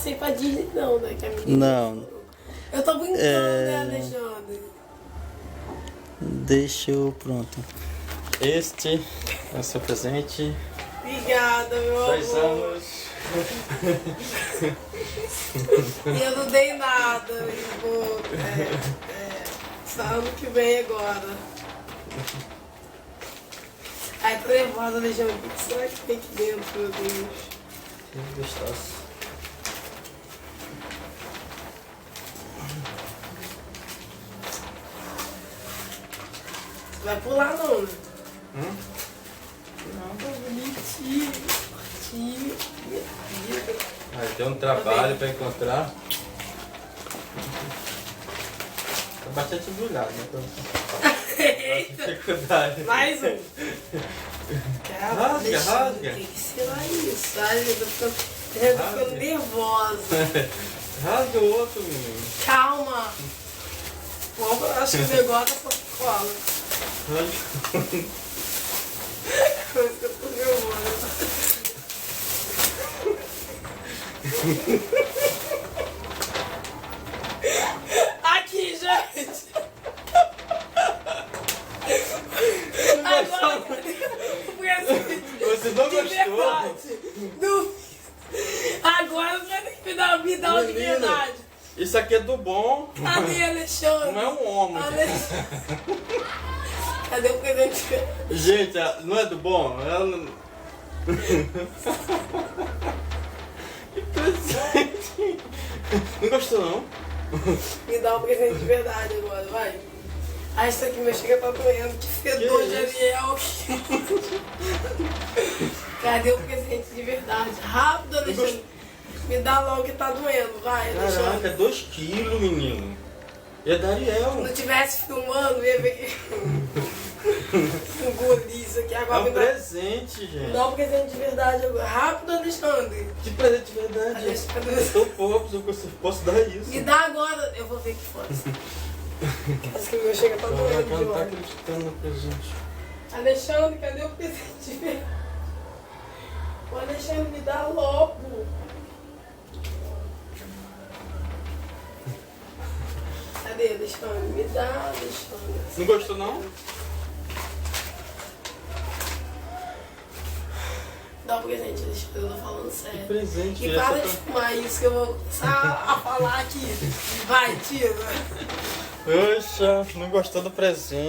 Sei pra Disney não, né? Que a menina Não. Eu tô brincando, né, Alexandre? Deixa eu... Pronto. Este é o seu presente. Obrigada, meu 2 amor. anos. E eu não dei nada. Eu vou... só ano que vem agora. Ai, tô nervosa, Alexandre. O que será que tem aqui dentro, meu Deus? Que gostoso. Vai pular não, né? Não. Tão bonitinho. Bonitinho. Minha vida. Vai ter um trabalho para encontrar. Tá bastante embrulhado, né? Eita. Dificuldade. Mais um. Rasga, rasga. Tem que ser lá isso. Ai, eu tô ficando nervosa. Rasga o outro, menino. Calma. Vamos, acho que o negócio é Coca-Cola. Rasga. Coisa que eu tô nervosa. Aqui, gente. Agora, Você não de gostou? verdade. Não. Agora você vai ter que me dar de Menina, verdade. isso aqui é do bom. Cadê, Alexandre? Não é um homem. Cadê o presente? Gente, não é do bom? Ela não... Que presente. Não gostou, não? Me dá um presente de verdade agora, vai. Ah, isso aqui meu chega tá doendo. Que fedor de Ariel. Cadê o presente de verdade? Rápido, Alexandre. Me dá logo que tá doendo, vai, Caraca, Alexandre. 2 quilos, menino. E é da Se Ariel. não tivesse filmando, ia ver que engoli isso aqui. É Agora um me dá, presente, me gente. dá um presente de verdade agora. Rápido, Alexandre. Que presente de verdade. Alexandre. Eu tô pobre, eu posso dar isso. Me dá agora. Eu vou ver que foi. Acho que o meu chega tá doendo Caraca, não tá demais. acreditando no presente. Alexandre, cadê o presente de verdade? O Alexandre, me dá logo. Cadê, Alexandre? Me dá, Alexandre. Não gostou, não? Dá um presente, Alexandre. Eu tô falando sério. Que presente. E essa para de tá- fumar isso que eu vou começar a falar aqui. Vai, tira. Poxa, não gostou do presente.